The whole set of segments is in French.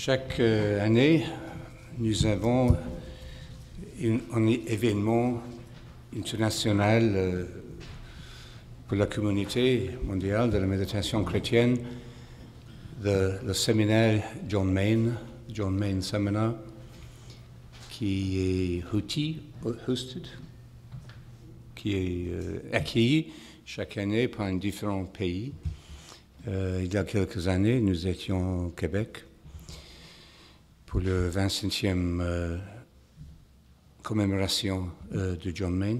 Chaque année, nous avons un événement international pour la communauté mondiale de la méditation chrétienne, le séminaire John Main Seminar, qui est hosted, qui est accueilli chaque année par un différent pays. Il y a quelques années, nous étions au Québec pour le 25e commémoration de John Main.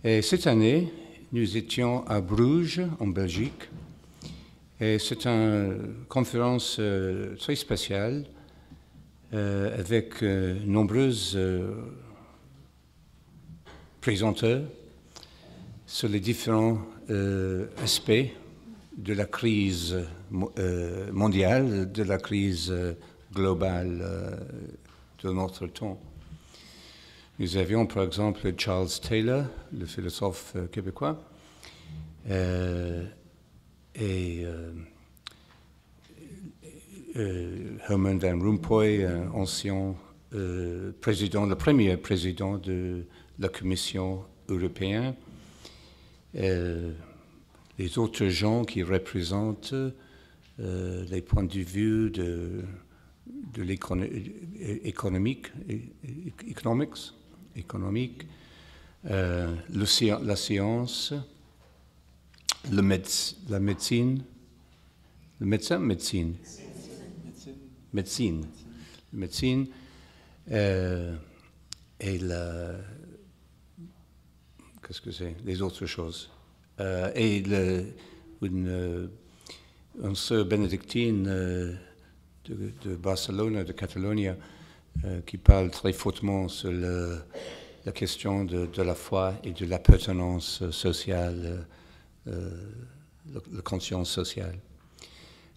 Et cette année, nous étions à Bruges, en Belgique. Et c'est une conférence très spéciale avec nombreuses présenteurs sur les différents aspects de la crise mondiale, de la crise globale de notre temps. Nous avions par exemple Charles Taylor, le philosophe québécois, et Herman Van Rompuy, ancien président, le premier président de la Commission européenne. Les autres gens qui représentent les points de vue de l'économique, la science, la médecine, le médecin, médecine, et qu'est-ce que c'est, les autres choses. Et une sœur bénédictine de Barcelone, de Catalogne, qui parle très fortement sur la question de la foi et de l'appartenance sociale, la conscience sociale.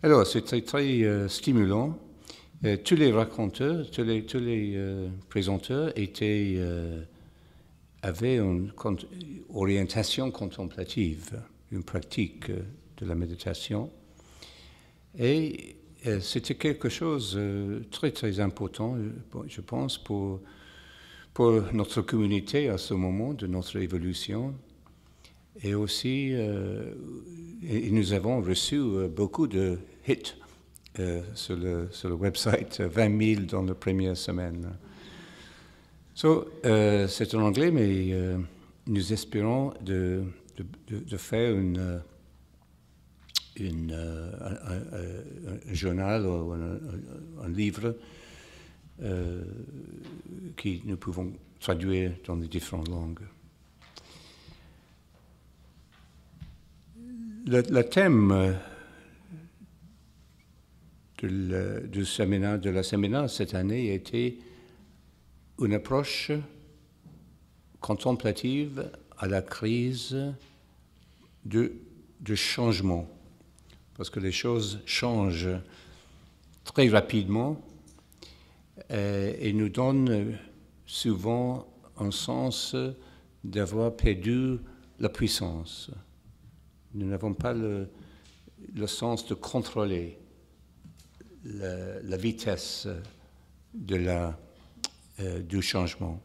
Alors, c'était très stimulant. Tous les raconteurs, tous les présenteurs avaient une orientation contemplative, une pratique de la méditation. Et c'était quelque chose de très, très important, je pense, pour notre communauté à ce moment de notre évolution. Et aussi, nous avons reçu beaucoup de hits sur le website, 20 000 dans la première semaine. C'est en anglais, mais nous espérons de faire un journal ou un livre que nous pouvons traduire dans les différentes langues. Le thème de la séminaire cette année était une approche contemplative à la crise de changement, parce que les choses changent très rapidement et nous donnent souvent un sens d'avoir perdu la puissance. Nous n'avons pas le sens de contrôler la vitesse du changement.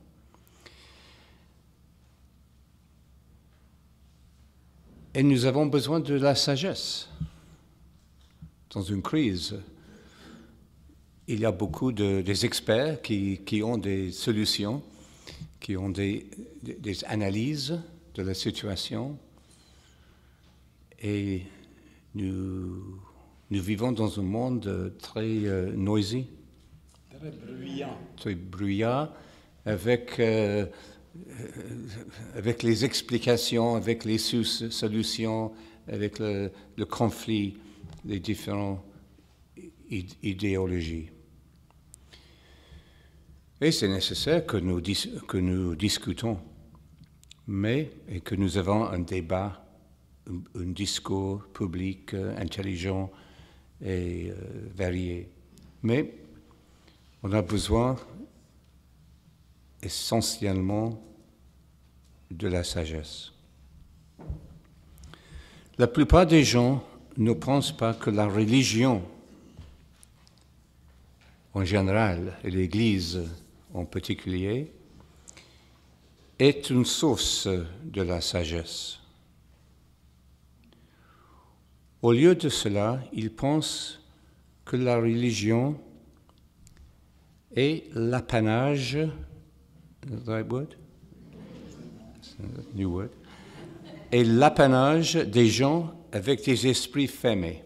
Et nous avons besoin de la sagesse. Dans une crise, il y a beaucoup des experts qui ont des solutions, qui ont des analyses de la situation. Et nous vivons dans un monde très noisy, très bruyant, avec les explications, avec les solutions, avec le conflit, les différentes idéologies. Et c'est nécessaire que nous discutons, et que nous avons un débat, un discours public intelligent et varié. Mais on a besoin essentiellement de la sagesse. La plupart des gens ne pensent pas que la religion en général et l'Église en particulier, est une source de la sagesse. Au lieu de cela, ils pensent que la religion est l'apanage, est l'apanage des gens avec des esprits fermés,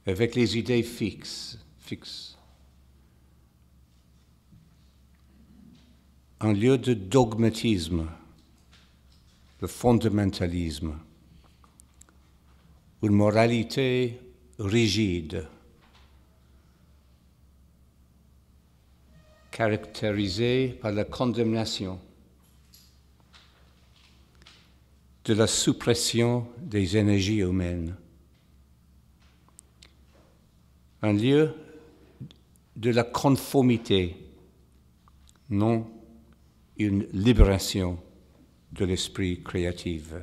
avec les idées fixes. Un lieu de dogmatisme, de fondamentalisme, une moralité rigide, caractérisée par la condamnation, de la suppression des énergies humaines. Un lieu de la conformité, non une libération de l'esprit créatif.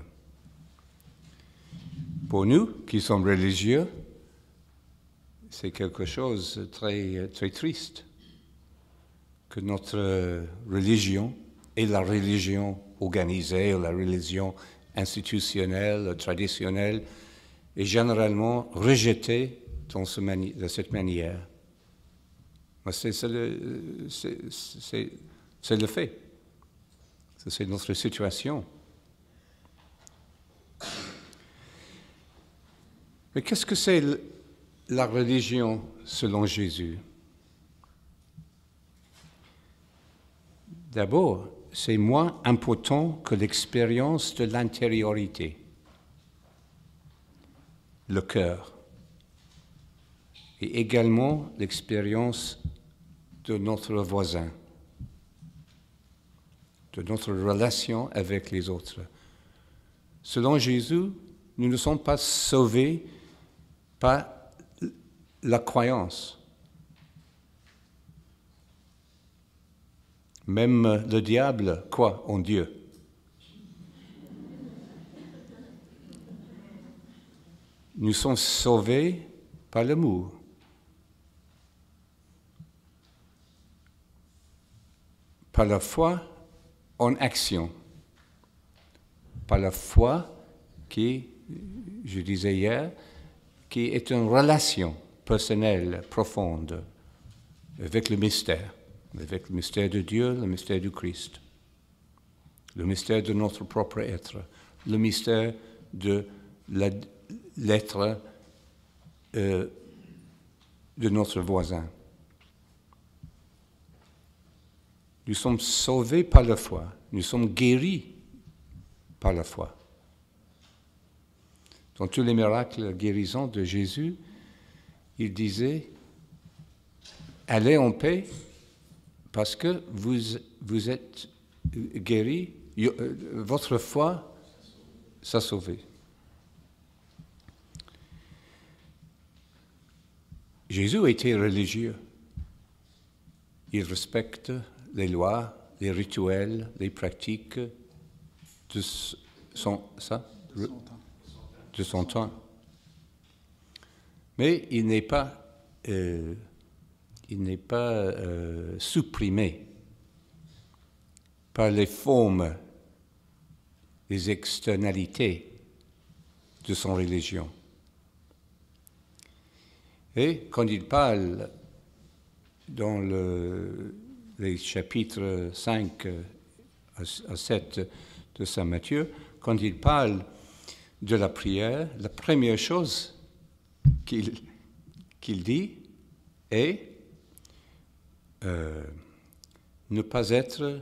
Pour nous qui sommes religieux, c'est quelque chose de très, très triste que notre religion et la religion organisée, la religion institutionnelle, traditionnelle, est généralement rejetée de cette manière. C'est le fait. C'est notre situation. Mais qu'est-ce que c'est la religion selon Jésus? D'abord, c'est moins important que l'expérience de l'intériorité, le cœur, et également l'expérience de notre voisin, de notre relation avec les autres. Selon Jésus, nous ne sommes pas sauvés par la croyance. Même le diable croit en Dieu. Nous sommes sauvés par l'amour. Par la foi en action. Par la foi qui, je disais hier, qui est une relation personnelle, profonde, avec le mystère de Dieu, le mystère du Christ, le mystère de notre propre être, le mystère de l'être de notre voisin. Nous sommes sauvés par la foi, nous sommes guéris par la foi. Dans tous les miracles guérisants de Jésus, il disait « Allez en paix parce que vous êtes guéris, votre foi s'est sauvée. » Jésus était religieux. Il respecte les lois, les rituels, les pratiques de son temps. Mais il n'est pas supprimé par les formes, les externalités de son religion. Et quand il parle dans les chapitres 5 à 7 de Saint Matthieu, quand il parle de la prière, la première chose qu'il dit est ne pas être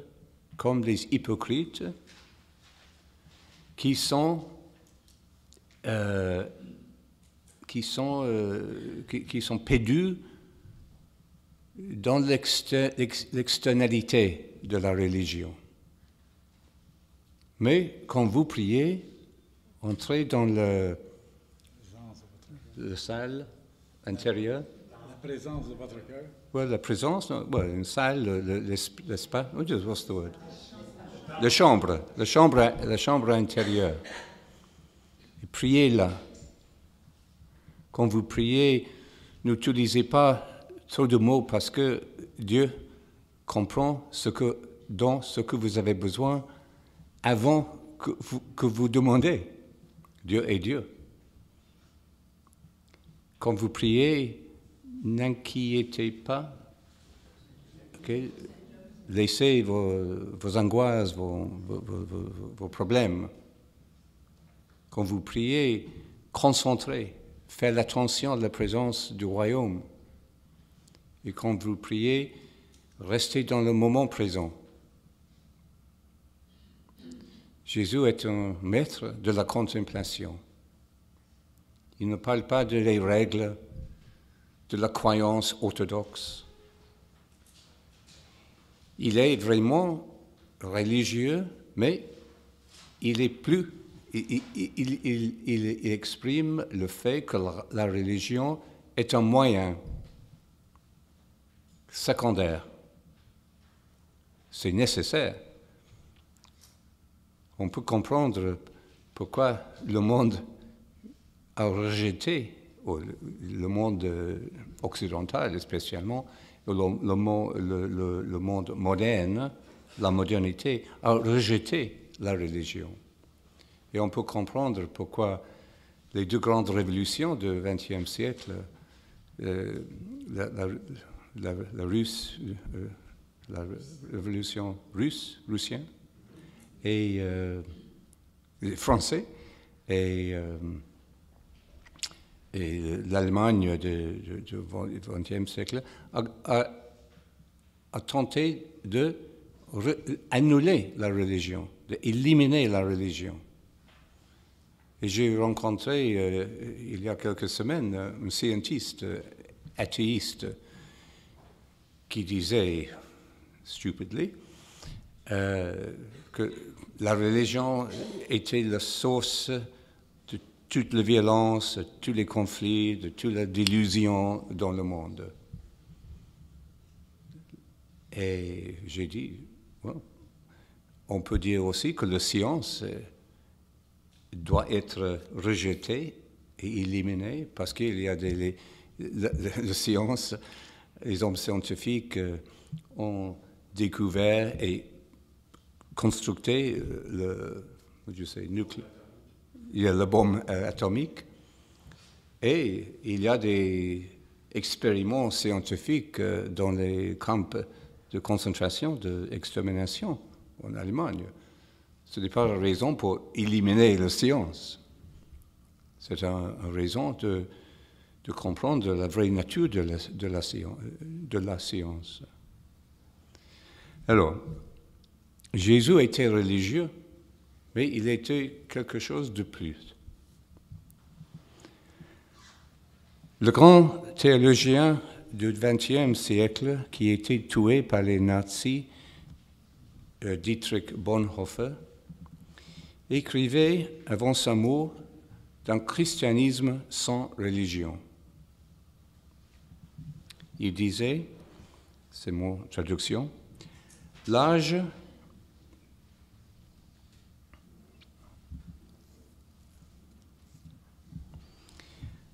comme les hypocrites qui sont perdus dans l'externalité de la religion. Mais quand vous priez, entrez dans la salle intérieure. La présence de votre cœur. Oui, la présence, une salle, l'espace, what's the word? La chambre intérieure. Et priez là. Quand vous priez, n'utilisez pas trop de mots parce que Dieu comprend dont ce que vous avez besoin avant que vous demandez. Dieu est Dieu. Quand vous priez, n'inquiétez pas. Okay? Laissez vos angoisses, vos problèmes. Quand vous priez, concentrez. Faites attention à la présence du royaume. Et quand vous priez, restez dans le moment présent. Jésus est un maître de la contemplation. Il ne parle pas de les règles, de la croyance orthodoxe. Il est vraiment religieux, mais il est plus. Il exprime le fait que la religion est un moyen secondaire. C'est nécessaire. On peut comprendre pourquoi le monde a rejeté, le monde occidental spécialement, le monde moderne, la modernité, a rejeté la religion. Et on peut comprendre pourquoi les deux grandes révolutions du XXe siècle, la révolution russienne, et français, et l'Allemagne du XXe siècle, a tenté d'annuler la religion, d'éliminer la religion. Et j'ai rencontré, il y a quelques semaines, un scientiste athéiste qui disait, stupidly, que la religion était la source de toute la violence, de tous les conflits, de toute la délusion dans le monde. Et j'ai dit, well, on peut dire aussi que la science doit être rejetée et éliminée parce qu'il y a la science, les hommes scientifiques ont découvert et construit le bombe atomique, et il y a des expériments scientifiques dans les camps de concentration, d'extermination en Allemagne. Ce n'est pas une raison pour éliminer la science. C'est une raison de comprendre la vraie nature de la science. Alors, Jésus était religieux, mais il était quelque chose de plus. Le grand théologien du XXe siècle, qui a été tué par les nazis, Dietrich Bonhoeffer, écrivait avant sa mort d'un christianisme sans religion. Il disait, c'est mon traduction, l'âge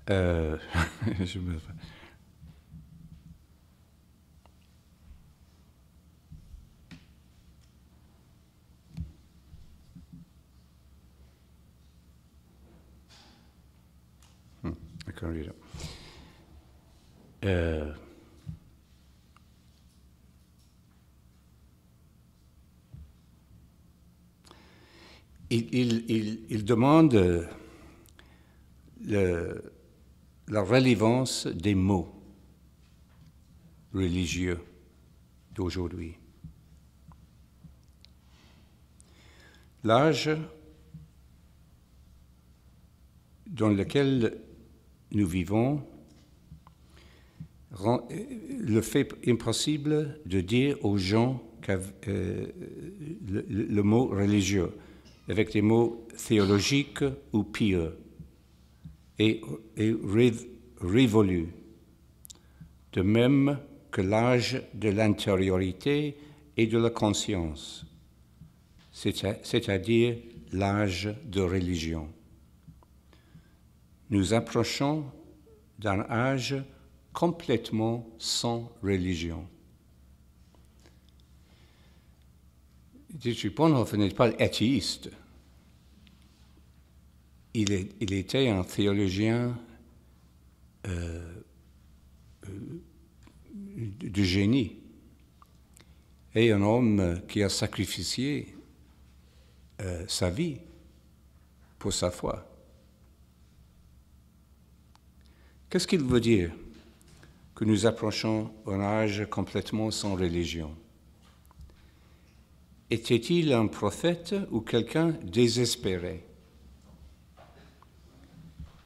je me... I can't read it. Il demande la relevance des mots religieux d'aujourd'hui. L'âge dans lequel nous vivons le fait impossible de dire aux gens le mot religieux avec des mots théologiques ou pieux et révolus, de même que l'âge de l'intériorité et de la conscience, c'est-à-dire l'âge de religion. Nous approchons d'un âge complètement sans religion. Dietrich Bonhoeffer n'est pas athéiste. Il était un théologien de génie et un homme qui a sacrifié sa vie pour sa foi. Qu'est-ce qu'il veut dire que nous approchons un âge complètement sans religion? Était-il un prophète ou quelqu'un désespéré?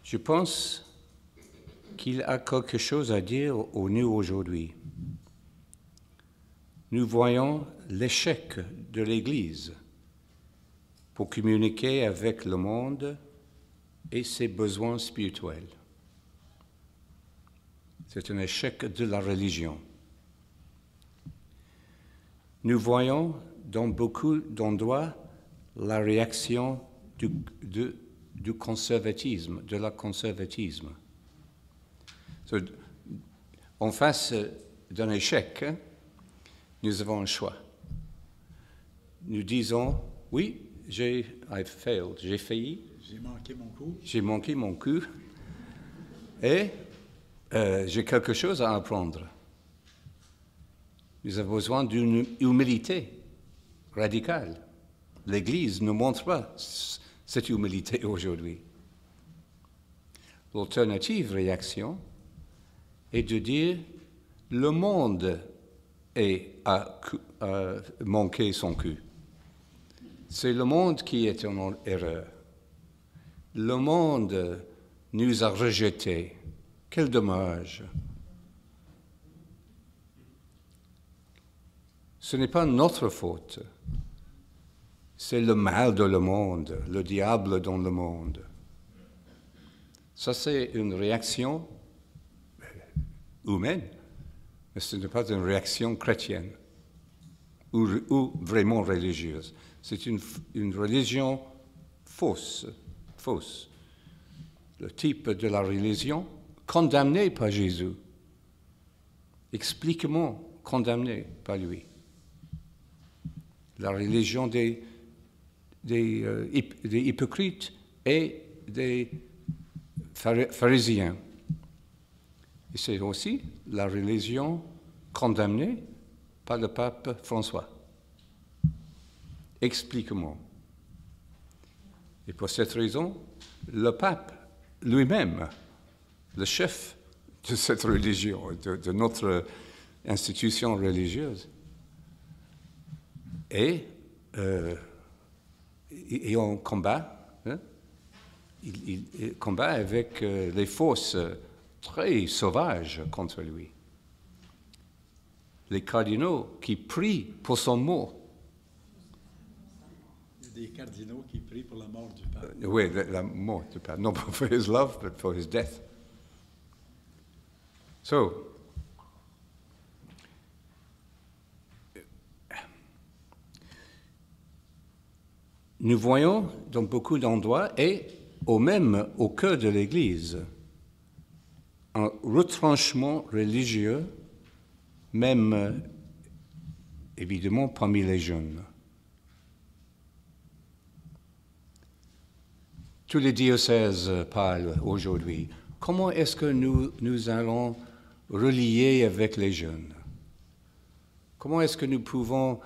Je pense qu'il a quelque chose à dire au nous aujourd'hui. Nous voyons l'échec de l'Église pour communiquer avec le monde et ses besoins spirituels. C'est un échec de la religion. Nous voyons dans beaucoup d'endroits la réaction du conservatisme, de la conservatisme. En face d'un échec, nous avons un choix. Nous disons, oui, j'ai failli. J'ai manqué mon coup. J'ai manqué mon coup. Et j'ai quelque chose à apprendre. Nous avons besoin d'une humilité radicale. L'Église ne montre pas cette humilité aujourd'hui. L'alternative réaction est de dire le monde a manqué son coup. C'est le monde qui est en erreur. Le monde nous a rejetés. Quel dommage. Ce n'est pas notre faute. C'est le mal de le monde, le diable dans le monde. Ça, c'est une réaction humaine, mais ce n'est pas une réaction chrétienne ou vraiment religieuse. C'est une religion fausse. Le type de la religion condamnée par Jésus, explicitement condamnée par lui. La religion des hypocrites et des pharisiens. Et c'est aussi la religion condamnée par le pape François. Expliquement. Et pour cette raison, le pape lui-même, le chef de cette religion, de notre institution religieuse, et on combat, hein? Il combat avec les forces très sauvages contre lui. Les cardinaux qui prient pour son mort. Il y a des cardinaux qui prient pour la mort du pape. Oui, la mort du pape. Not for his love, but for his death. So, nous voyons dans beaucoup d'endroits, et au cœur de l'Église, un retranchement religieux, même évidemment parmi les jeunes. Tous les diocèses parlent aujourd'hui. Comment est-ce que nous allons relier avec les jeunes? Comment est-ce que nous pouvons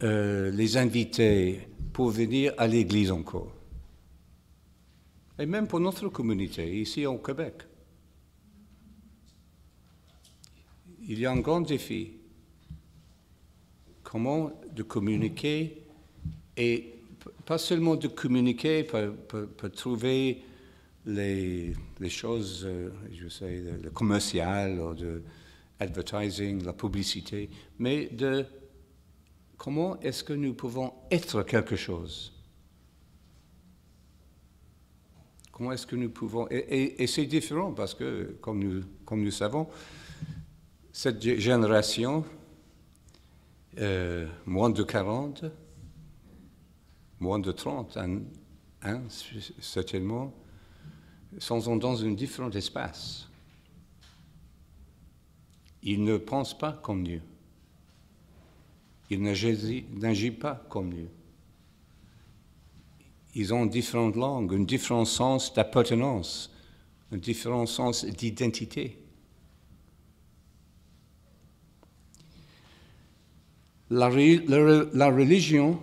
les inviter pour venir à l'Église encore? Et même pour notre communauté, ici au Québec. Il y a un grand défi. Comment de communiquer, et pas seulement de communiquer pour trouver les choses, je sais, le commercial ou de advertising, la publicité, mais de comment est-ce que nous pouvons être quelque chose? Comment est-ce que nous pouvons... Et c'est différent parce que, comme nous savons, cette génération, moins de 40, moins de 30, certainement, sont dans un différent espace. Ils ne pensent pas comme nous. Ils n'agissent pas comme nous. Ils ont différentes langues, un différent sens d'appartenance, un différent sens d'identité. La religion,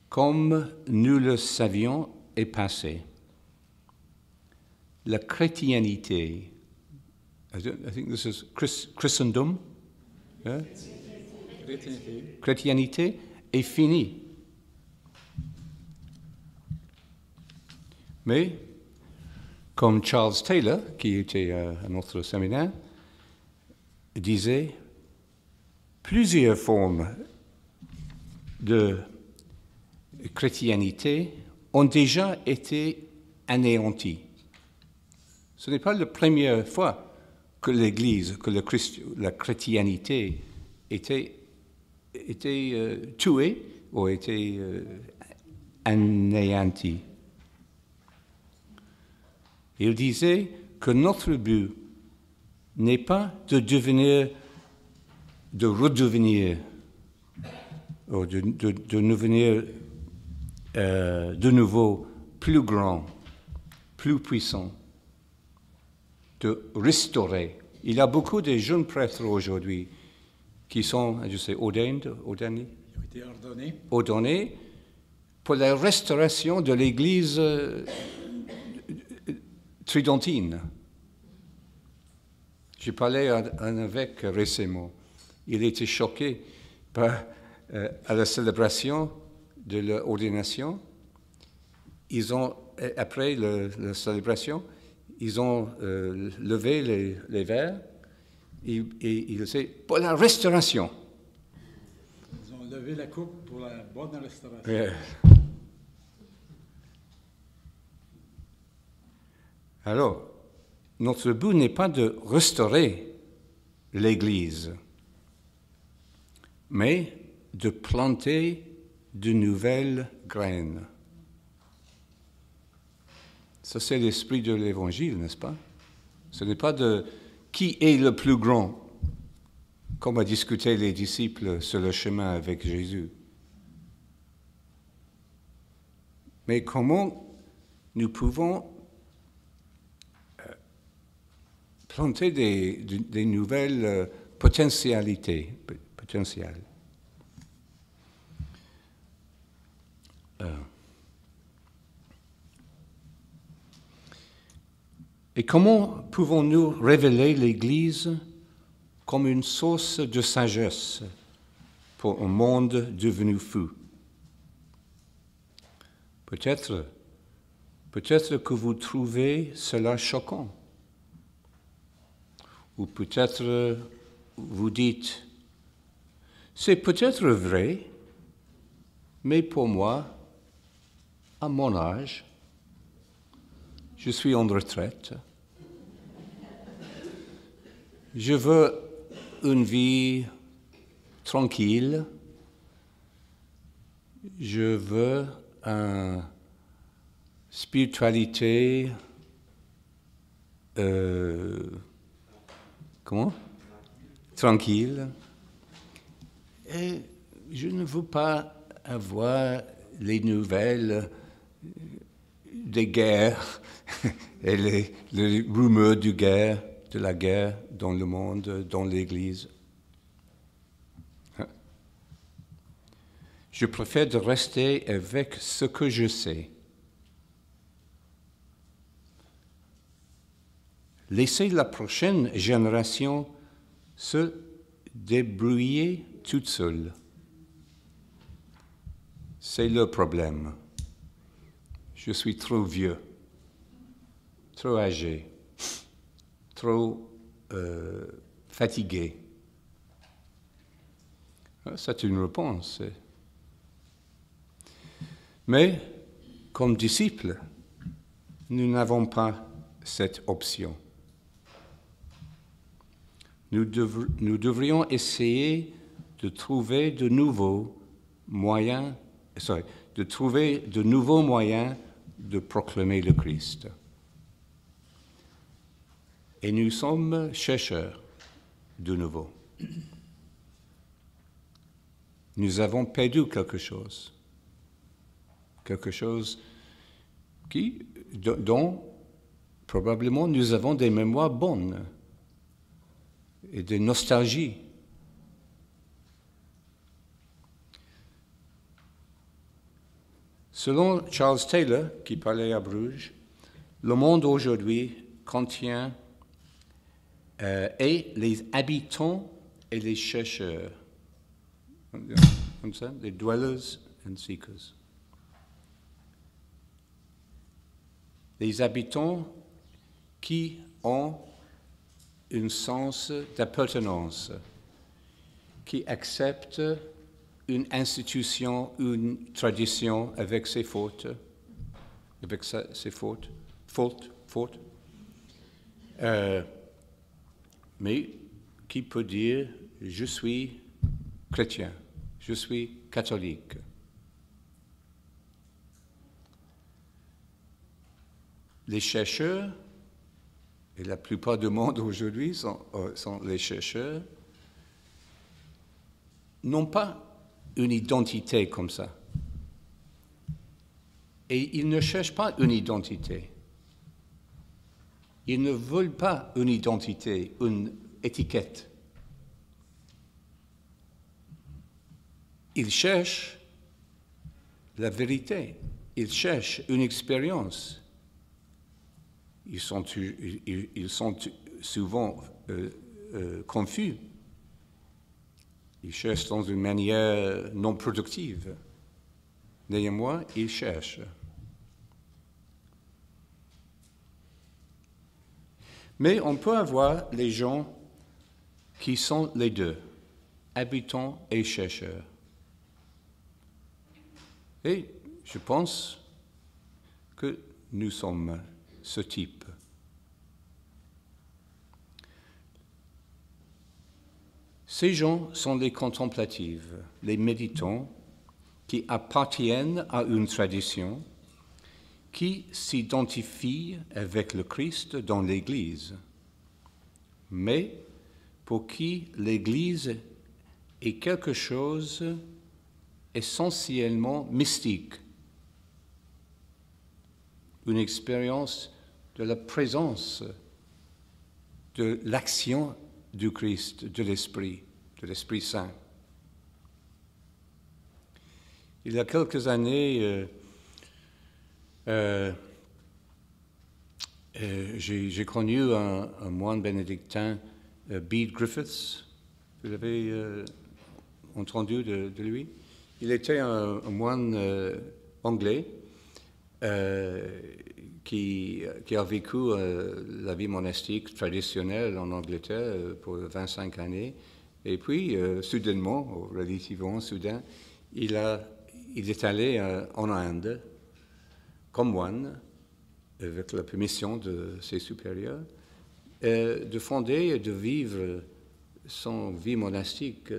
comme nous le savions, est passée. La chrétienté, I think this is Christendom, yeah? Chrétienté est finie. Mais, comme Charles Taylor, qui était à notre séminaire, disait, plusieurs formes de chrétienté ont déjà été anéanties. Ce n'est pas la première fois que l'Église, que la chrétienté était tuée ou était anéantie. Il disait que notre but n'est pas de redevenir, ou de devenir de nouveau plus grand, plus puissant, de restaurer. Il y a beaucoup de jeunes prêtres aujourd'hui qui sont, je sais, ordonnés. Ils ont été ordonnés pour la restauration de l'Église tridentine. J'ai parlé à un évêque récemment. Il était choqué par à la célébration de l'ordination. Après la célébration, ils ont levé les verres et ils disaient pour la restauration. Ils ont levé la coupe pour la bonne restauration. Yeah. Alors, notre but n'est pas de restaurer l'Église, mais de planter de nouvelles graines. Ça, c'est l'esprit de l'Évangile, n'est-ce pas? Ce n'est pas de qui est le plus grand, comme a discuté les disciples sur le chemin avec Jésus. Mais comment nous pouvons planter des nouvelles potentialités. Et comment pouvons-nous révéler l'Église comme une source de sagesse pour un monde devenu fou? Peut-être que vous trouvez cela choquant. Ou peut-être vous dites, c'est peut-être vrai, mais pour moi, à mon âge, je suis en retraite. Je veux une vie tranquille. Je veux une spiritualité tranquille. Et je ne veux pas avoir les nouvelles des guerres et les rumeurs de la guerre dans le monde, dans l'Église. Je préfère de rester avec ce que je sais. Laissez la prochaine génération se débrouiller toute seule. C'est le problème. Je suis trop vieux, trop âgé, trop fatigué. C'est une réponse. Mais, comme disciples, nous n'avons pas cette option. Nous devrions essayer de trouver de nouveaux moyens de proclamer le Christ. Et nous sommes chercheurs. de nouveau. Nous avons perdu quelque chose dont probablement nous avons des mémoires bonnes et de nostalgie. Selon Charles Taylor, qui parlait à Bruges, le monde aujourd'hui contient et les habitants et les chercheurs, comme ça, les dwellers and seekers. Les habitants qui ont un sens d'appartenance, qui acceptent une institution, une tradition avec ses fautes, mais qui peut dire « je suis chrétien, je suis catholique ». Les chercheurs, et la plupart du monde aujourd'hui sont les chercheurs, n'ont pas une identité comme ça. Et ils ne cherchent pas une identité. Ils ne veulent pas une identité, une étiquette. Ils cherchent la vérité. Ils cherchent une expérience. Ils sont souvent confus. Ils cherchent dans une manière non productive. Néanmoins, ils cherchent. Mais on peut avoir les gens qui sont les deux, habitants et chercheurs. Et je pense que nous sommes ce type. Ces gens sont les contemplatifs, les méditants, qui appartiennent à une tradition, qui s'identifient avec le Christ dans l'Église, mais pour qui l'Église est quelque chose essentiellement mystique, une expérience de la présence, de l'action du Christ, de l'Esprit Saint. Il y a quelques années, j'ai connu un moine bénédictin, Bede Griffiths. Vous avez entendu de lui? Il était un moine anglais qui a vécu la vie monastique traditionnelle en Angleterre pour 25 années. Et puis, soudainement, ou relativement soudain, il est allé en Inde comme moine, avec la permission de ses supérieurs, de fonder et de vivre son vie monastique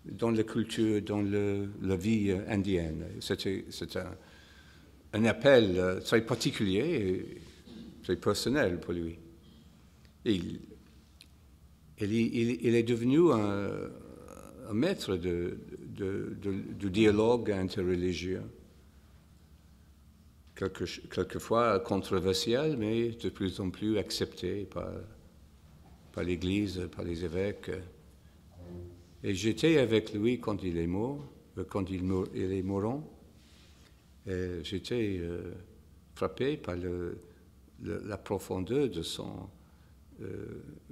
dans la culture, dans la vie indienne. C'était un appel très particulier et très personnel pour lui. Et il est devenu un maître du dialogue interreligieux, quelquefois controversial, mais de plus en plus accepté par l'Église, par les évêques. Et j'étais avec lui quand il est mort, il est mourant. J'étais frappé par la profondeur de son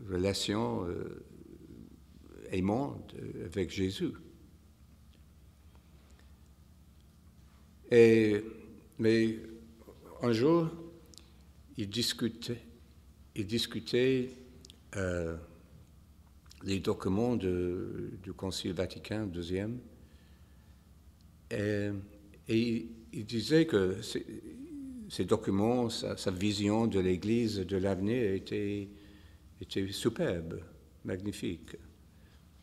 relation aimante avec Jésus. Mais un jour, il discutait les documents du Concile Vatican II, et il disait que ces documents, sa vision de l'Église de l'avenir était superbe, magnifique.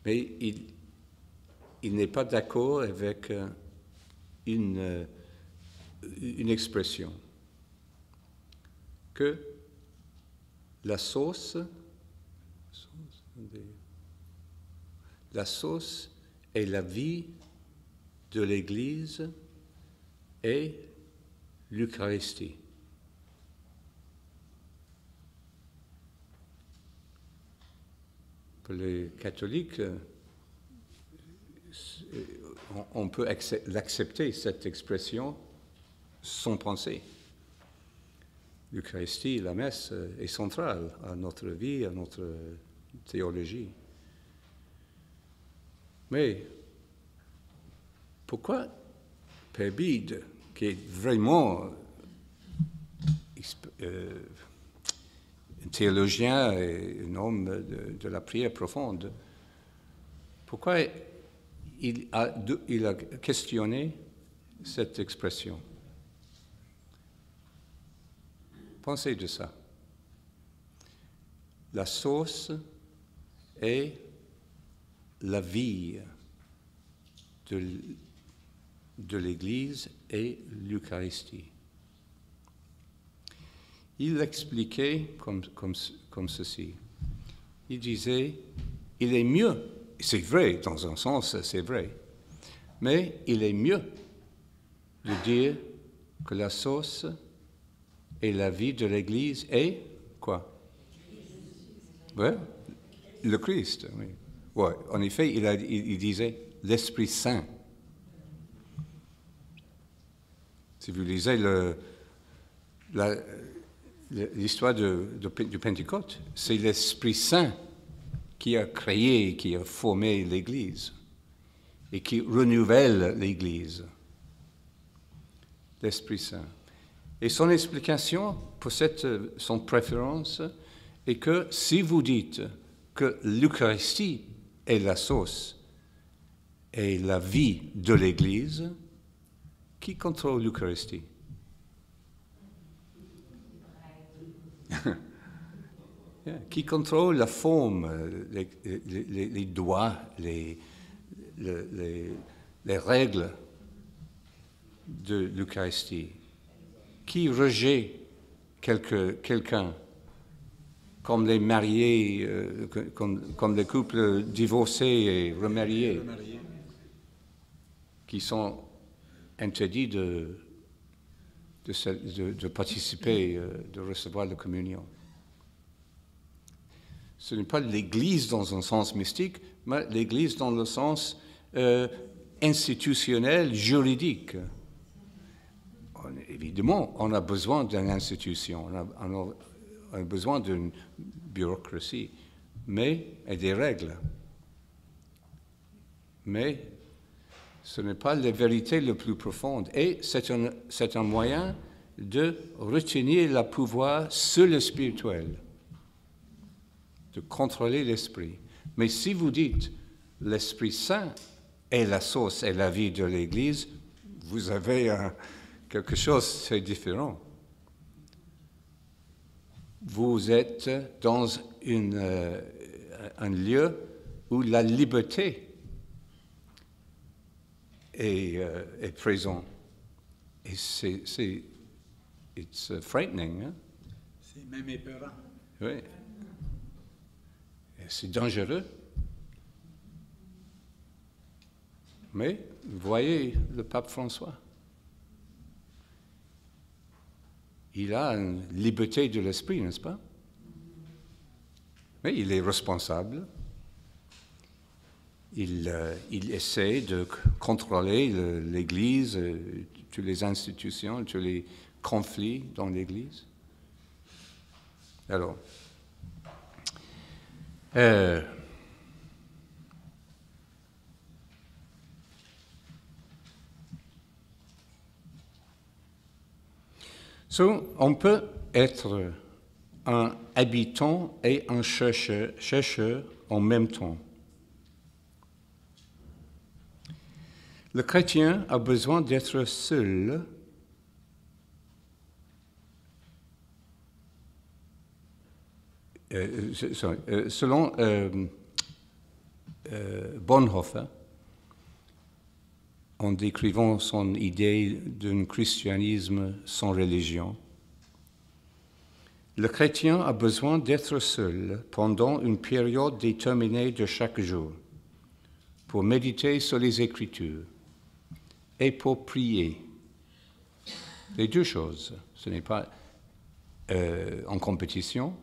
Mais il n'est pas d'accord avec une expression, que la sauce la source et la vie de l'Église est l'Eucharistie. Pour les catholiques, on peut l'accepter, cette expression, sans penser. L'Eucharistie, la messe, est centrale à notre vie, à notre théologie. Mais pourquoi Père Bede, qui est vraiment un théologien et un homme de la prière profonde, pourquoi il a questionné cette expression? Pensez de ça. La source est la vie de l'Église et l'Eucharistie. Il l'expliquait comme ceci. Il disait, il est mieux, c'est vrai, dans un sens c'est vrai, mais il est mieux de dire que la source et la vie de l'Église est quoi? Ouais, le Christ, oui. Ouais, en effet, il disait l'Esprit Saint. Si vous lisez l'histoire du Pentecôte, c'est l'Esprit Saint qui a créé, qui a formé l'Église et qui renouvelle l'Église. L'Esprit Saint. Et son explication pour son préférence est que si vous dites que l'Eucharistie est la source et la vie de l'Église, qui contrôle l'Eucharistie? Qui contrôle la forme, les doigts, les règles de l'Eucharistie? Qui rejette quelqu'un, comme les mariés, comme les couples divorcés et remariés, qui sont interdits de participer, de recevoir la communion? Ce n'est pas l'Église dans un sens mystique, mais l'Église dans le sens institutionnel, juridique. Évidemment, on a besoin d'une institution, on a besoin d'une bureaucratie, et des règles. Mais ce n'est pas la vérité la plus profonde. Et c'est un moyen de retenir le pouvoir sur le spirituel, de contrôler l'esprit. Mais si vous dites l'Esprit Saint est la source et la vie de l'Église, vous avez quelque chose de différent. Vous êtes dans un lieu où la liberté est présente. Et c'est frightening. Hein? C'est même épeurant. Oui. C'est dangereux. Mais voyez le pape François. Il a une liberté de l'esprit, n'est-ce pas? Mais il est responsable. Il essaie de contrôler l'Église, toutes les institutions, tous les conflits dans l'Église. Alors, on peut être un habitant et un chercheur en même temps. Le chrétien a besoin d'être seul selon Bonhoeffer, en décrivant son idée d'un christianisme sans religion. Le chrétien a besoin d'être seul pendant une période déterminée de chaque jour, pour méditer sur les Écritures et pour prier. Les deux choses. Ce n'est pas en compétition,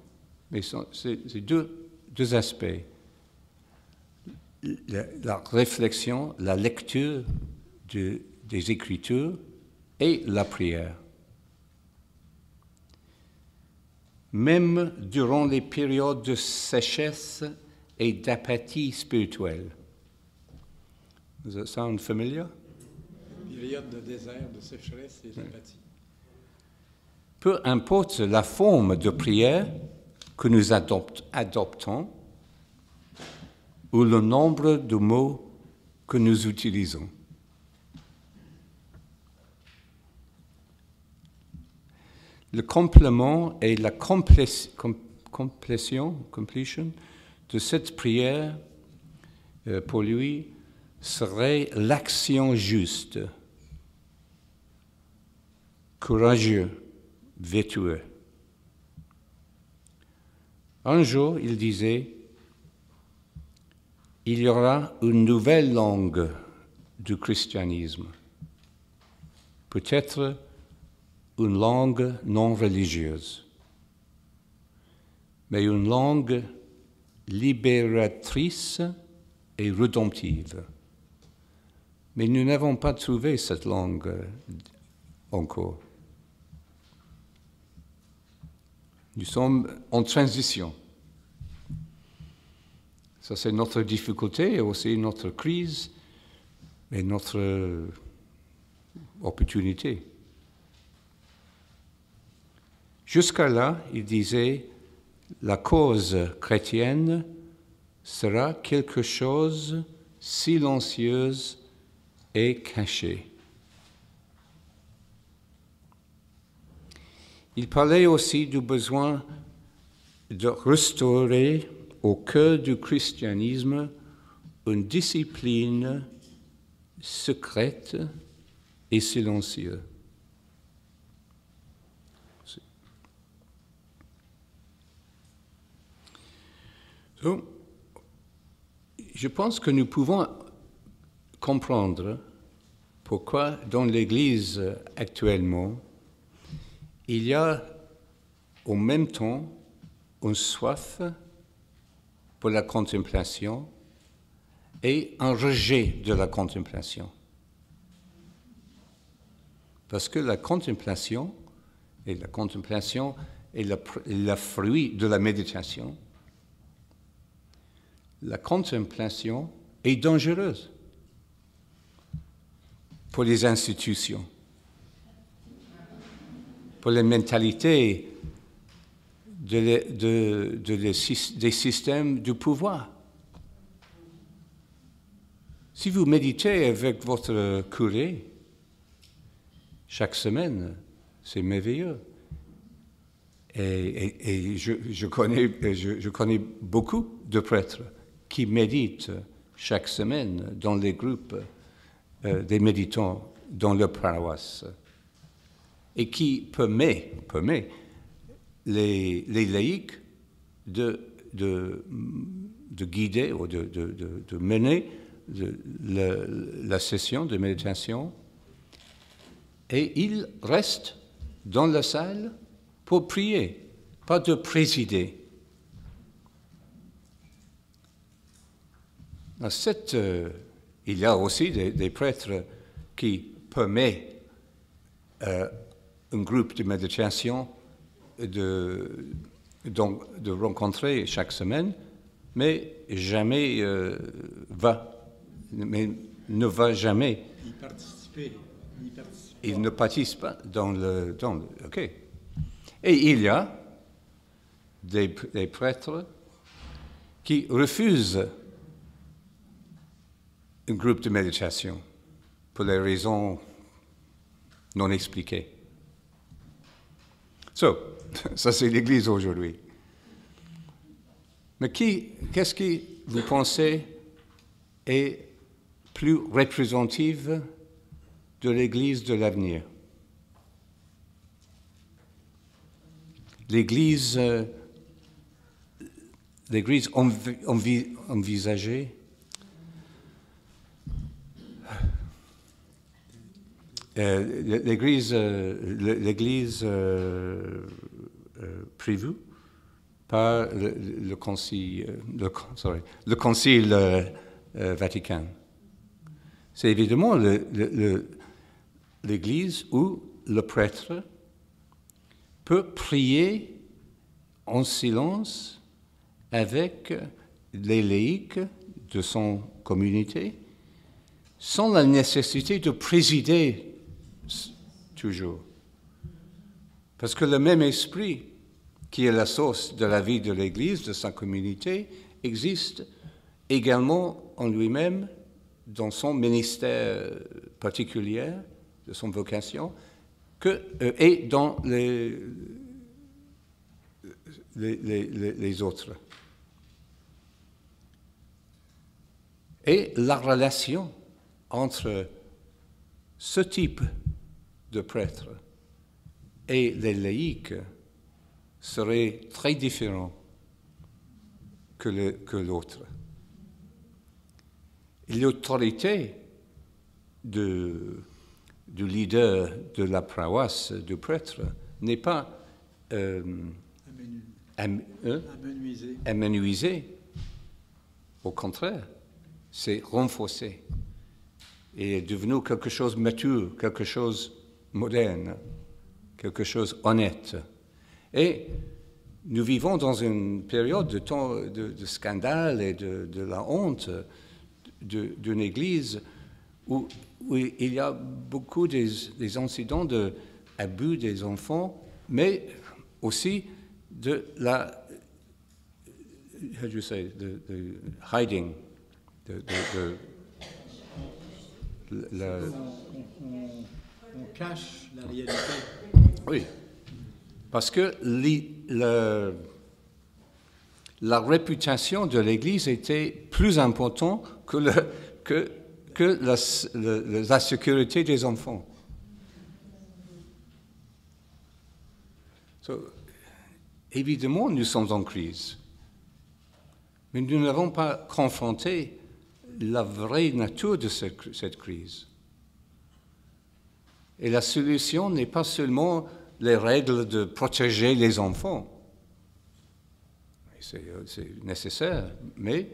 mais c'est deux aspects. La réflexion, la lecture des Écritures et la prière. Même durant les périodes de sécheresse et d'apathie spirituelle. Does that sound familiar? Période de désert, de sécheresse et d'apathie. Peu importe la forme de prière que nous adoptons ou le nombre de mots que nous utilisons. Le complément et la complétion de cette prière, pour lui, serait l'action juste, courageux, vertueux. Un jour, il disait, il y aura une nouvelle langue du christianisme, peut-être une langue non religieuse, mais une langue libératrice et rédemptive. Mais nous n'avons pas trouvé cette langue encore. Nous sommes en transition. Ça, c'est notre difficulté et aussi notre crise et notre opportunité. Jusqu'à là, il disait, la cause chrétienne sera quelque chose silencieuse et cachée. Il parlait aussi du besoin de restaurer au cœur du christianisme une discipline secrète et silencieuse. Donc, je pense que nous pouvons comprendre pourquoi dans l'Église actuellement, il y a en même temps une soif pour la contemplation et un rejet de la contemplation. Parce que la contemplation est le fruit de la méditation. La contemplation est dangereuse pour les institutions, pour les mentalités des systèmes du pouvoir. Si vous méditez avec votre curé chaque semaine, c'est merveilleux. Et je connais beaucoup de prêtres qui méditent chaque semaine dans les groupes des méditants dans leur paroisse et qui permet les laïcs de guider ou de mener la session de méditation et ils restent dans la salle pour prier, pas de présider. Il y a aussi des prêtres qui permettent un groupe de méditation de rencontrer chaque semaine, mais jamais ne va jamais. Il ne participe pas dans le OK. Et il y a des prêtres qui refusent un groupe de méditation pour des raisons non expliquées. Ça c'est l'Église aujourd'hui. Mais qu'est-ce que vous pensez est plus représentative de l'Église de l'avenir? L'Église envisagée l'Église prévue par le Concile Vatican. C'est évidemment l'Église où le prêtre peut prier en silence avec les laïcs de son communauté, sans la nécessité de présider toujours. Parce que le même esprit qui est la source de la vie de l'Église, de sa communauté, existe également en lui-même dans son ministère particulier, de son vocation, et dans les autres. Et la relation entre ce type de prêtre et les laïcs serait très différente que l'autre. L'autorité du leader de la paroisse, du prêtre, n'est pas amenuisée. Au contraire, c'est renforcé et est devenu quelque chose de mature, quelque chose de moderne, quelque chose d'honnête. Et nous vivons dans une période de scandale et de la honte d'une Église où il y a beaucoup des incidents d'abus des enfants, mais aussi de la hiding, on cache la réalité. Oui, parce que la réputation de l'Église était plus importante que la sécurité des enfants. Évidemment, nous sommes en crise, mais nous n'avons pas confronté la vraie nature de cette crise. Et la solution n'est pas seulement les règles de protéger les enfants. C'est nécessaire, mais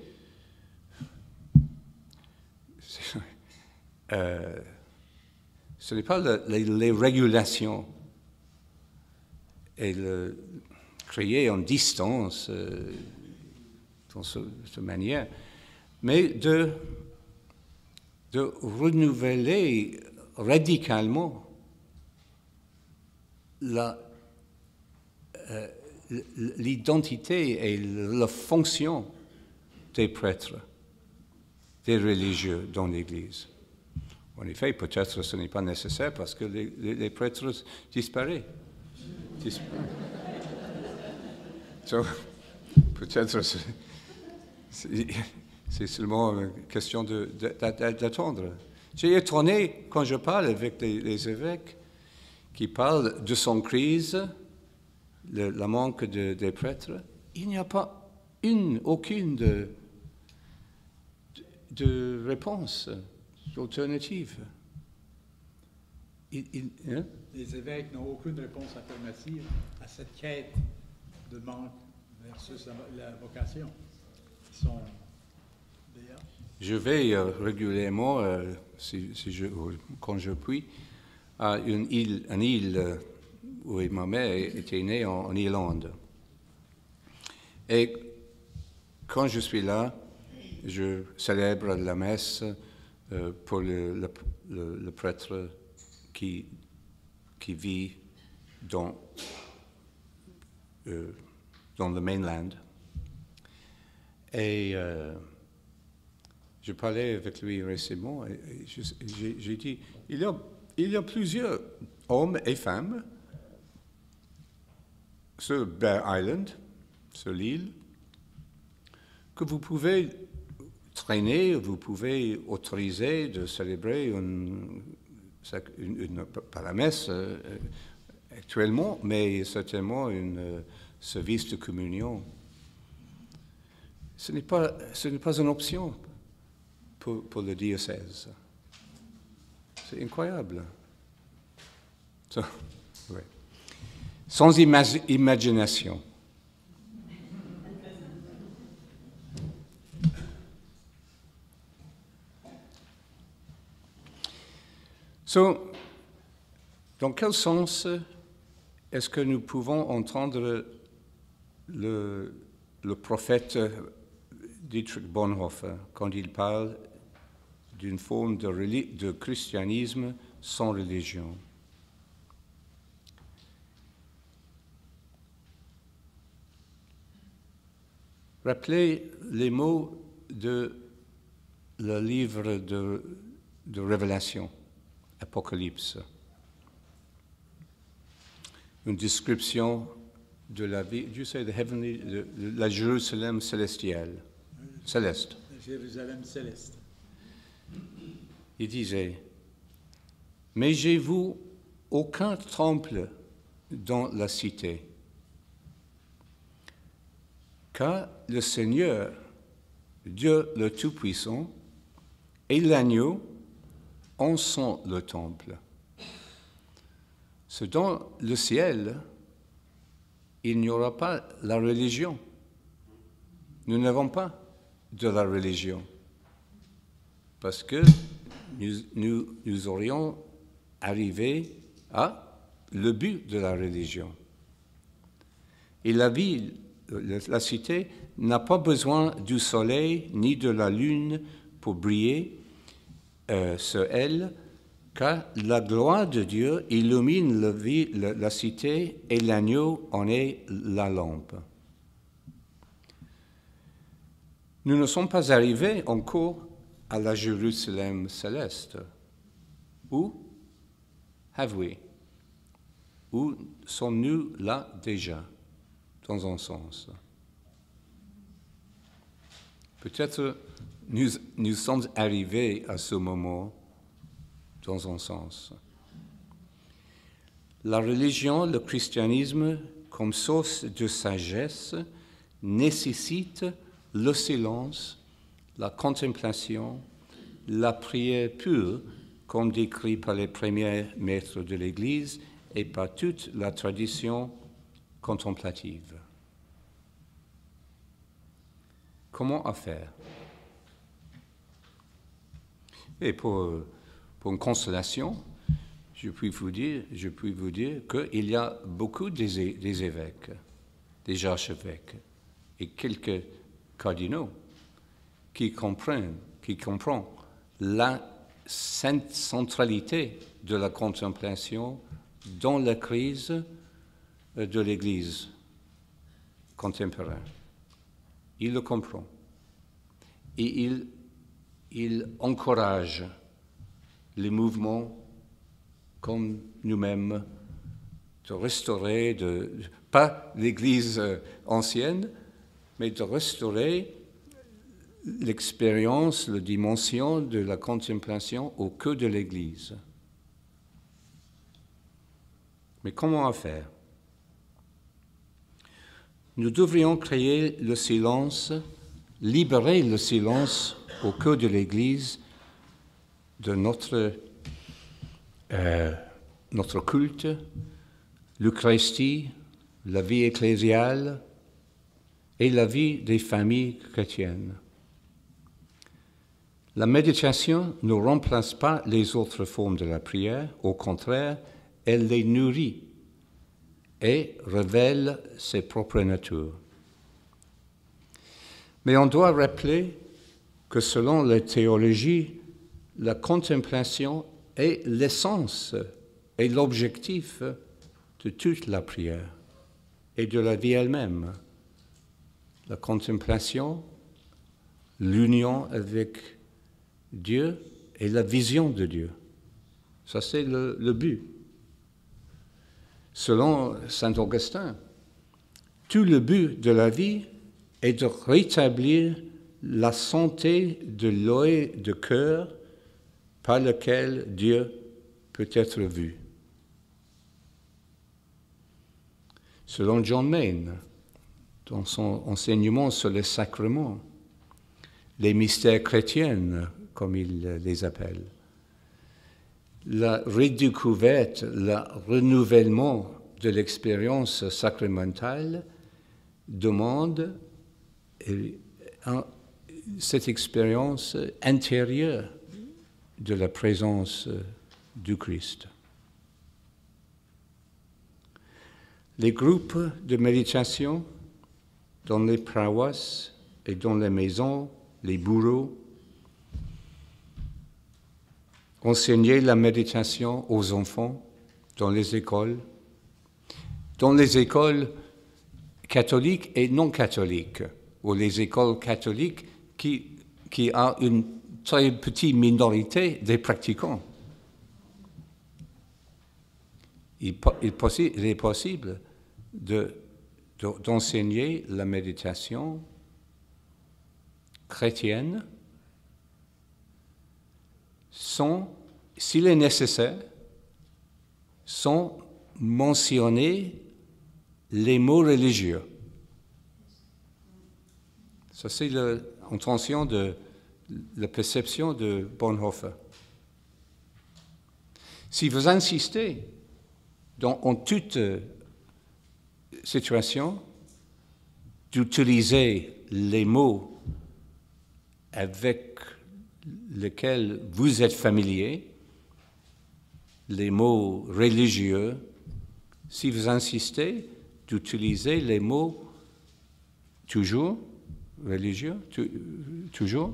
ce n'est pas les régulations et créer une distance dans cette manière, mais de renouveler radicalement l'identité et la fonction des prêtres, des religieux dans l'Église. En effet, peut-être ce n'est pas nécessaire parce que les prêtres disparaissent. Peut-être c'est seulement une question d'attendre. J'ai été étonné quand je parle avec les évêques qui parlent de son crise, le manque des prêtres. Il n'y a pas aucune de réponse alternative. Les évêques n'ont aucune réponse alternative à cette quête de manque versus la vocation. Ils sont d'ailleurs. Je vais régulièrement, quand je puis, à une île où ma mère était née en Irlande. Et quand je suis là, je célèbre la messe pour le prêtre qui vit dans le mainland. Et je parlais avec lui récemment et j'ai dit, il y a plusieurs hommes et femmes sur Bear Island, sur l'île, que vous pouvez traîner, vous pouvez autoriser de célébrer pas la messe actuellement, mais certainement un service de communion. Ce n'est pas une option pour le diocèse. C'est incroyable. Ouais. Sans imagination. Dans quel sens est-ce que nous pouvons entendre le prophète Dietrich Bonhoeffer quand il parle d'une forme de christianisme sans religion? Rappelez les mots de le livre de Révélation, Apocalypse. Une description de la vie, de la Jérusalem célestielle, céleste. Jérusalem céleste. Il disait, mais j'ai vu aucun temple dans la cité, car le Seigneur, Dieu le Tout-Puissant, et l'agneau en sont le temple. C'est dans le ciel, il n'y aura pas la religion. Nous n'avons pas de la religion, parce que nous aurions arrivé à le but de la religion. Et la ville, la cité, n'a pas besoin du soleil ni de la lune pour briller sur elle, car la gloire de Dieu illumine la cité et l'agneau en est la lampe. Nous ne sommes pas arrivés encore à la Jérusalem céleste. Où have-we? Où sommes-nous là déjà, dans un sens? Peut-être nous sommes arrivés à ce moment dans un sens. La religion, le christianisme, comme source de sagesse, nécessite le silence, la contemplation, la prière pure, comme décrit par les premiers maîtres de l'Église et par toute la tradition contemplative. Comment faire? Et pour une consolation, je puis vous dire qu'il y a beaucoup des évêques, des archevêques et quelques cardinaux qui comprennent la centralité de la contemplation dans la crise de l'Église contemporaine. Il le comprend et il encourage les mouvements comme nous-mêmes de restaurer, pas l'Église ancienne, mais de restaurer l'expérience, la dimension de la contemplation au cœur de l'Église. Mais comment faire? Nous devrions créer le silence, libérer le silence au cœur de l'Église de notre culte, l'Eucharistie, la vie ecclésiale et la vie des familles chrétiennes. La méditation ne remplace pas les autres formes de la prière, au contraire, elle les nourrit et révèle ses propres natures. Mais on doit rappeler que selon la théologie, la contemplation est l'essence et l'objectif de toute la prière et de la vie elle-même. La contemplation, l'union avec Dieu et la vision de Dieu. Ça, c'est le but. Selon saint Augustin, tout le but de la vie est de rétablir la santé de l'œil de cœur par lequel Dieu peut être vu. Selon John Maine, dans son enseignement sur les sacrements, les mystères chrétiens, comme il les appelle, la redécouverte, le renouvellement de l'expérience sacramentale demande cette expérience intérieure de la présence du Christ. Les groupes de méditation dans les paroisses et dans les maisons, les bureaux, enseigner la méditation aux enfants dans les écoles catholiques et non catholiques, ou les écoles catholiques qui ont une très petite minorité des pratiquants. Il est possible d'enseigner la méditation chrétienne sans, s'il est nécessaire, sans mentionner les mots religieux. Ça, c'est l'intention de la perception de Bonhoeffer. Si vous insistez en toute situation d'utiliser les mots avec lesquels vous êtes familier, les mots religieux, si vous insistez d'utiliser les mots toujours religieux, toujours,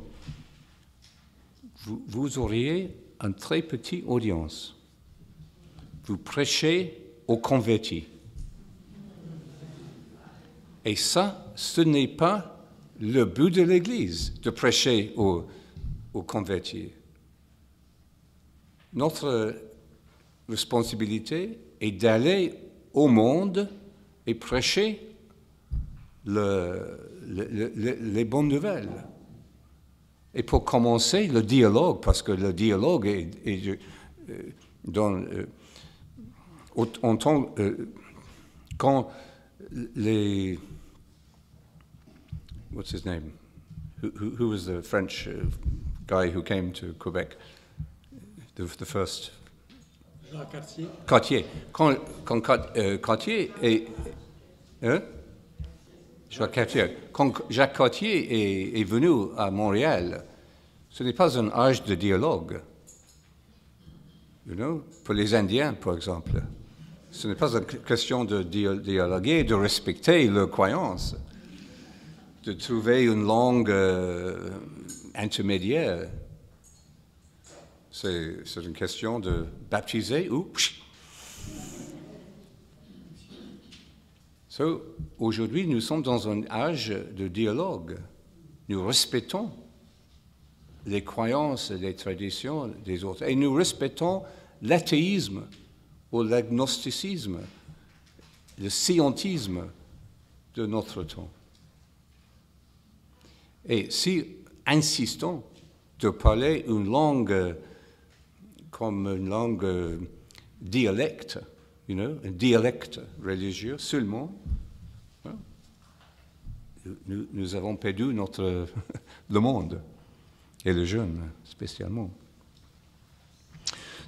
vous auriez une très petite audience. Vous prêchez aux convertis. Et ça, ce n'est pas le but de l'Église, de prêcher aux convertis. Notre responsabilité est d'aller au monde et prêcher les bonnes nouvelles. Et pour commencer, le dialogue, parce que le dialogue est quand les... What's his name? Who was the French guy who came to Quebec? The first... Jean Cartier. Cartier. Quand Cartier est... Hein? Jacques Cartier. Quand Jacques Cartier est venu à Montréal, ce n'est pas un âge de dialogue. You know? Pour les Indiens, par exemple. Ce n'est pas une question de dialoguer, de respecter leurs croyances, de trouver une langue intermédiaire. C'est une question de baptiser ou... Aujourd'hui, nous sommes dans un âge de dialogue. Nous respectons les croyances et les traditions des autres. Et nous respectons l'athéisme ou l'agnosticisme, le scientisme de notre temps. Et si insistons de parler une langue comme une langue dialecte, you know, un dialecte religieux seulement, nous avons perdu le monde, et les jeunes spécialement.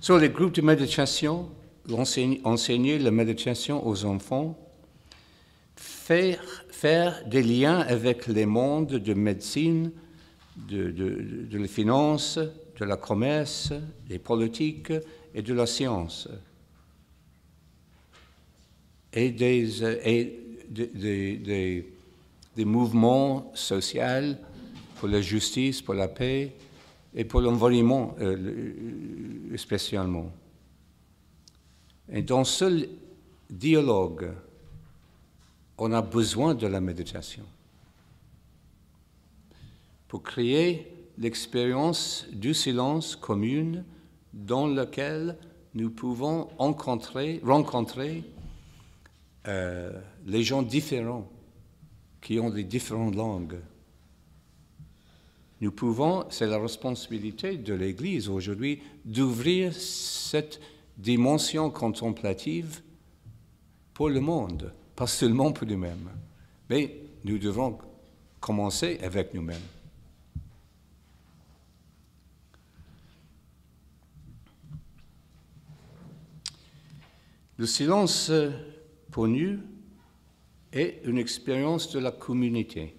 Sur les groupes de méditation, enseigner la méditation aux enfants, faire des liens avec les mondes de médecine, de la finance, de la commerce, des politiques et de la science. Et des mouvements sociaux pour la justice, pour la paix et pour l'environnement spécialement. Et dans ce dialogue, on a besoin de la méditation pour créer l'expérience du silence commune dans lequel nous pouvons rencontrer les gens différents qui ont des différentes langues. Nous pouvons, c'est la responsabilité de l'Église aujourd'hui, d'ouvrir cette dimension contemplative pour le monde, pas seulement pour nous-mêmes. Mais nous devons commencer avec nous-mêmes. Le silence, pour nous, est une expérience de la communauté.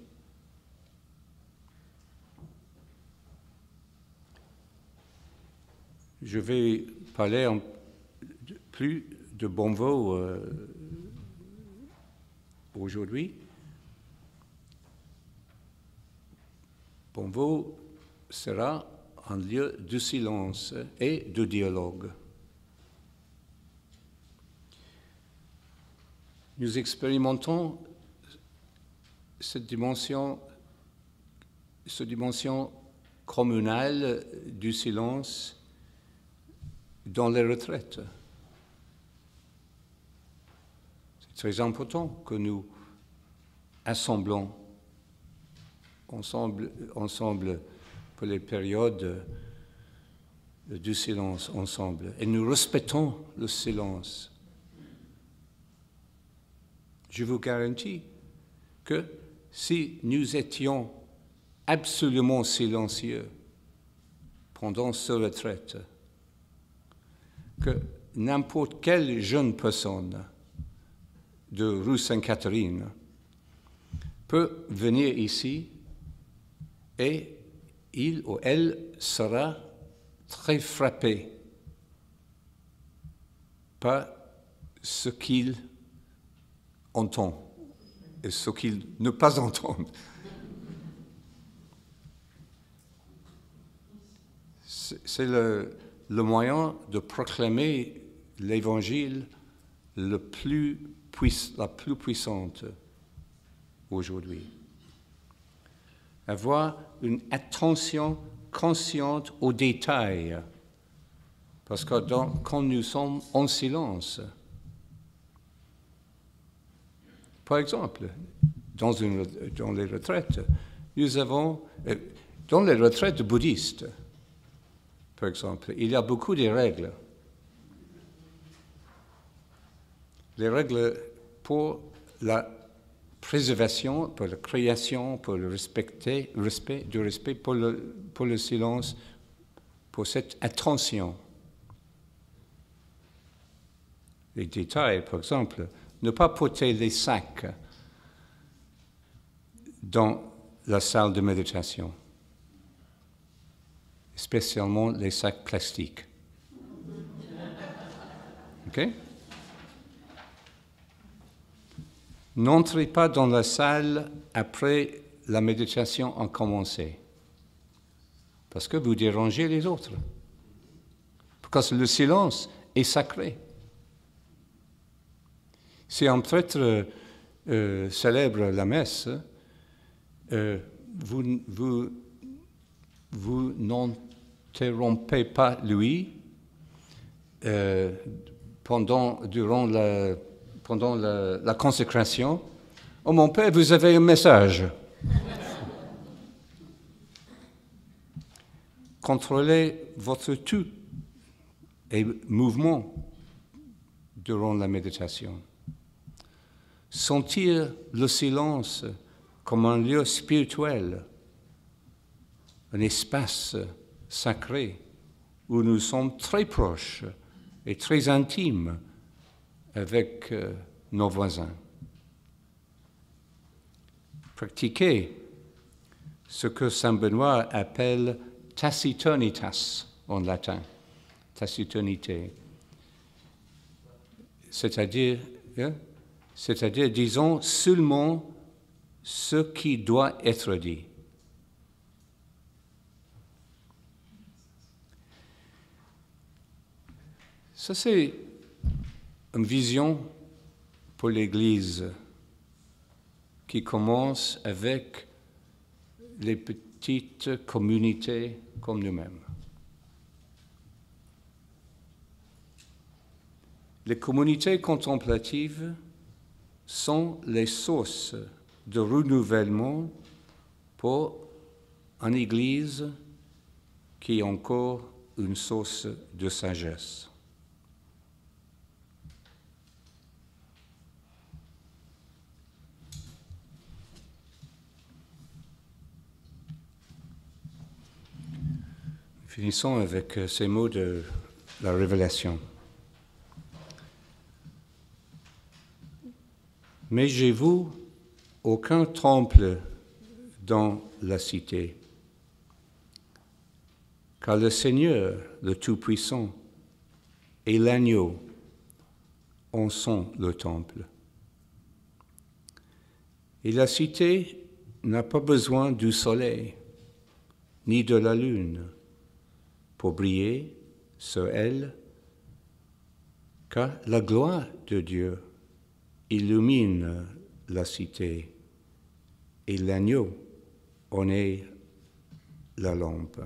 Je vais parler plus de Bonneveau aujourd'hui. Bonneveau sera un lieu de silence et de dialogue. Nous expérimentons cette dimension communale du silence dans les retraites. C'est très important que nous assemblons ensemble pour les périodes du silence ensemble. Et nous respectons le silence. Je vous garantis que si nous étions absolument silencieux pendant cette retraite, que n'importe quelle jeune personne de rue Sainte-Catherine peut venir ici et il ou elle sera très frappé par ce qu'il entend et ce qu'il ne pas entend. C'est le moyen de proclamer l'évangile la plus puissante aujourd'hui. Avoir une attention consciente aux détails, parce que quand nous sommes en silence, par exemple, dans les retraites, nous avons, dans les retraites bouddhistes, par exemple, il y a beaucoup de règles. Les règles pour la préservation, pour la création, pour le respect, pour le silence, pour cette attention. Les détails, par exemple, ne pas porter les sacs dans la salle de méditation, spécialement les sacs plastiques. OK? N'entrez pas dans la salle après la méditation a commencé, parce que vous dérangez les autres. Parce que le silence est sacré. Si un prêtre célèbre la messe, vous n'interrompez pas lui pendant la consécration. Oh mon père, vous avez un message. Contrôlez votre tout et mouvement durant la méditation. Sentir le silence comme un lieu spirituel, un espace sacré où nous sommes très proches et très intimes avec nos voisins. Pratiquer ce que saint Benoît appelle tacitonitas en latin, taciturnité, c'est-à-dire, disons, seulement ce qui doit être dit. Ça, c'est une vision pour l'Église qui commence avec les petites communautés comme nous-mêmes. Les communautés contemplatives sont les sources de renouvellement pour une Église qui est encore une source de sagesse. Finissons avec ces mots de la Révélation. Mais j'ai vu aucun temple dans la cité, car le Seigneur, le Tout-Puissant, et l'agneau en sont le temple. Et la cité n'a pas besoin du soleil, ni de la lune, pour briller sur elle, car la gloire de Dieu illumine la cité, et l'agneau en est la lampe.